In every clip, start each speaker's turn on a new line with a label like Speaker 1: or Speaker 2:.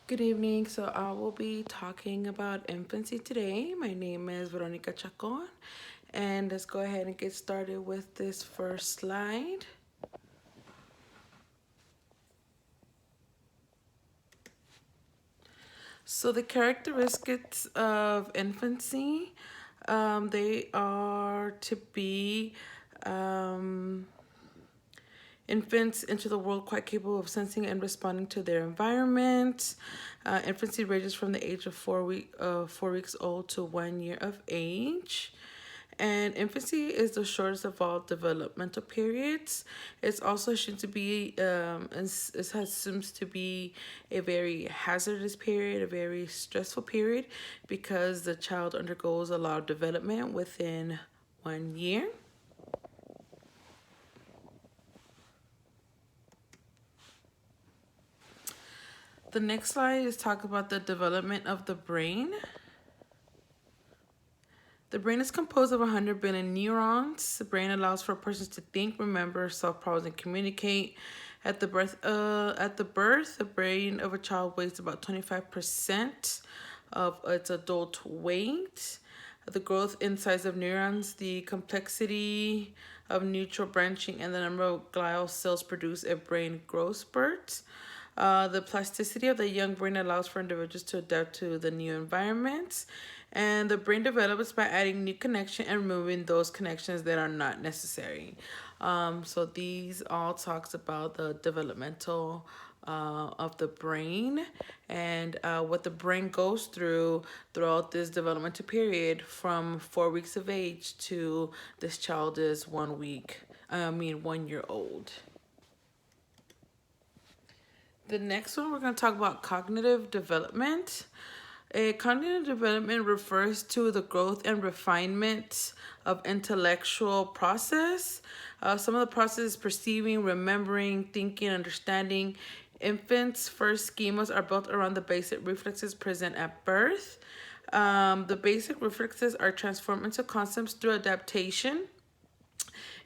Speaker 1: Good evening. So I will be talking about infancy today. My name is Veronica Chacon, and let's go ahead and get started with this first slide. So the characteristics of infancy, they are to be um, infants enter the world quite capable of sensing and responding to their environment. Infancy ranges from the age of 4 weeks old to 1 year of age. And infancy is the shortest of all developmental periods. It's also assumed to be, it assumes to be a very hazardous period, a very stressful period, because the child undergoes a lot of development within 1 year. The next slide is talk about the development of the brain. The brain is composed of 100 billion neurons. The brain allows for persons to think, remember, solve problems, and communicate. At the birth, the brain of a child weighs about 25% of its adult weight. The growth in size of neurons, the complexity of neutral branching, and the number of glial cells produce a brain growth spurt. The plasticity of the young brain allows for individuals to adapt to the new environments. And the brain develops by adding new connections and removing those connections that are not necessary. So these all talks about the developmental of the brain and what the brain goes through throughout this developmental period from 4 weeks of age to this child is 1 year old. The next one, we're going to talk about cognitive development. Cognitive development refers to the growth and refinement of intellectual process. Some of the processes: perceiving, remembering, thinking, understanding. Infants' first schemas are built around the basic reflexes present at birth. The basic reflexes are transformed into concepts through adaptation.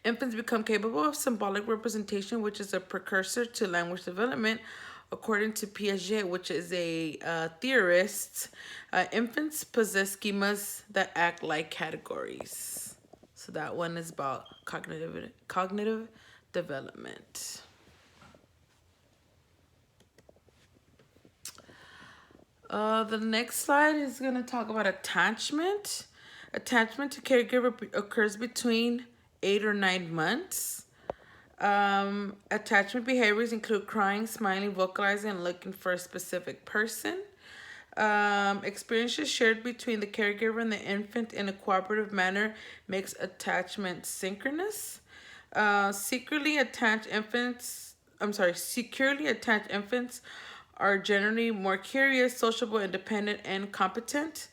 Speaker 1: Infants become capable of symbolic representation, which is a precursor to language development. According to Piaget, which is a theorist, infants possess schemas that act like categories. So that one is about cognitive development. The next slide is going to talk about attachment. Attachment to caregiver occurs between 8 or 9 months. Attachment behaviors include crying, smiling, vocalizing, and looking for a specific person. Experiences shared between the caregiver and the infant in a cooperative manner makes attachment synchronous. Securely attached infants are generally more curious, sociable, independent, and competent.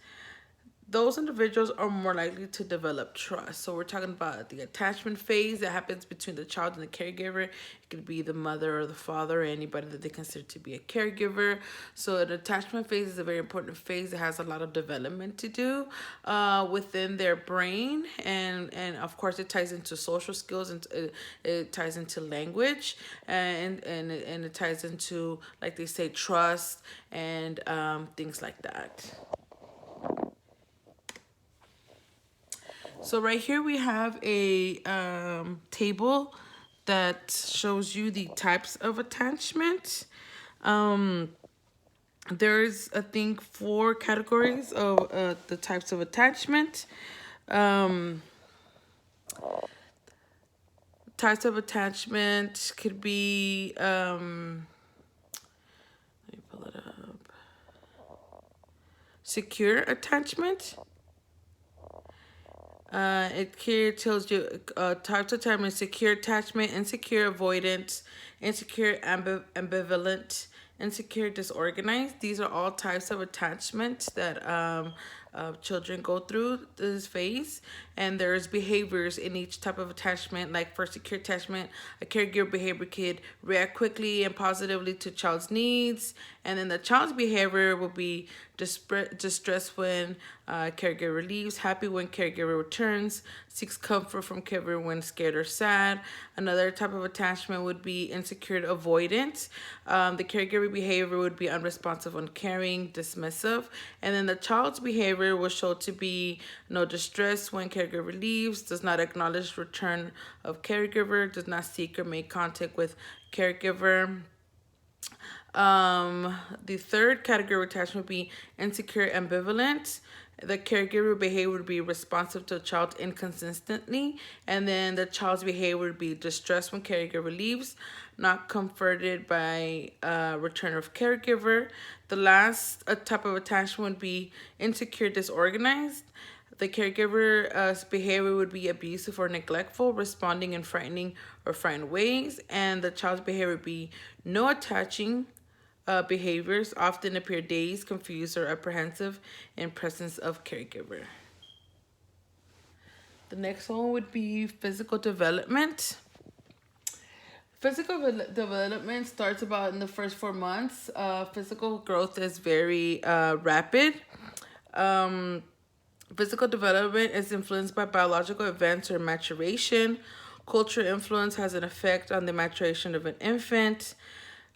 Speaker 1: Those individuals are more likely to develop trust. So we're talking about the attachment phase that happens between the child and the caregiver. It could be the mother or the father or anybody that they consider to be a caregiver. So an attachment phase is a very important phase that has a lot of development to do within their brain, and of course it ties into social skills, and it ties into language, and it ties into, like they say, trust and things like that. So right here we have a table that shows you the types of attachment. There's, I think, 4 categories of the types of attachment. Types of attachment could be, let me pull it up. Secure attachment. It here tells you types of attachment: secure attachment, insecure avoidance, insecure ambivalent, insecure disorganized. These are all types of attachment that children go through this phase. And there's behaviors in each type of attachment. Like for secure attachment, a caregiver behavior could react quickly and positively to child's needs. And then the child's behavior will be distressed when caregiver leaves, happy when caregiver returns, seeks comfort from caregiver when scared or sad. Another type of attachment would be insecure avoidance. The caregiver behavior would be unresponsive, uncaring, dismissive. And then the child's behavior will show to be no distress when caregiver leaves, does not acknowledge return of caregiver, does not seek or make contact with caregiver. The third category of attachment would be insecure ambivalent. The caregiver behavior would be responsive to a child inconsistently, and then the child's behavior would be distressed when caregiver leaves, not comforted by return of caregiver. The last type of attachment would be insecure disorganized. The caregiver's behavior would be abusive or neglectful, responding in frightening or frightened ways, and the child's behavior would be no attaching behaviors, often appear dazed, confused, or apprehensive in presence of caregiver. The next one would be physical development. Physical development starts about in the first 4 months. Physical growth is very rapid. Physical development is influenced by biological events or maturation. Cultural influence has an effect on the maturation of an infant.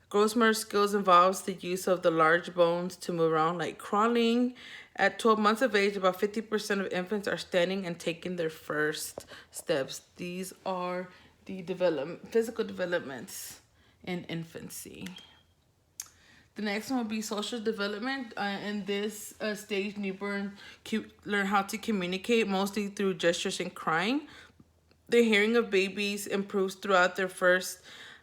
Speaker 1: Gross motor skills involves the use of the large bones to move around, like crawling. At 12 months of age, about 50% of infants are standing and taking their first steps. These are the physical developments in infancy. The next one will be social development. In this stage, newborn learn how to communicate mostly through gestures and crying. The hearing of babies improves throughout their first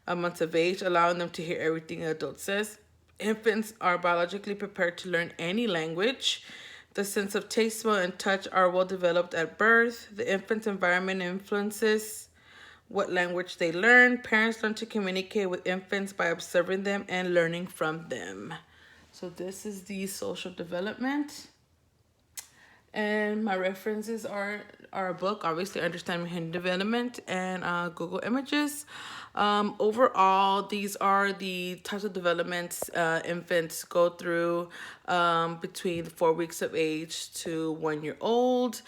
Speaker 1: months of age, allowing them to hear everything an adult says. Infants are biologically prepared to learn any language. The sense of taste, smell, and touch are well developed at birth. The infant's environment influences what language they learn. Parents learn to communicate with infants by observing them and learning from them. So this is the social development. And my references are our book, obviously, Understanding Human Development, and Google Images. Overall, these are the types of developments infants go through between 4 weeks of age to 1 year old.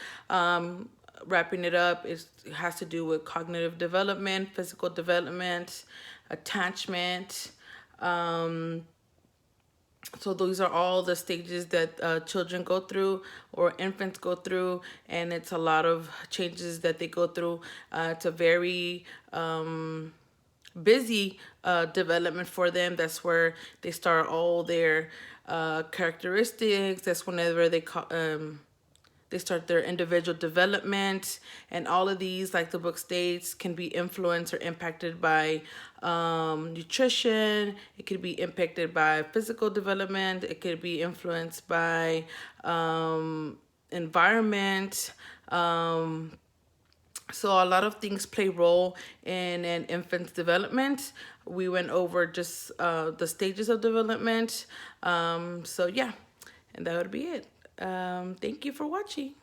Speaker 1: Wrapping it up, it has to do with cognitive development, physical development, attachment. So these are all the stages that children go through or infants go through, and it's a lot of changes that they go through. It's a very busy development for them. That's where they start all their characteristics. That's whenever they start their individual development, and all of these, like the book states, can be influenced or impacted by nutrition. It could be impacted by physical development. It could be influenced by environment. So a lot of things play role in an infant's development. We went over just the stages of development. So yeah, and that would be it. Thank you for watching.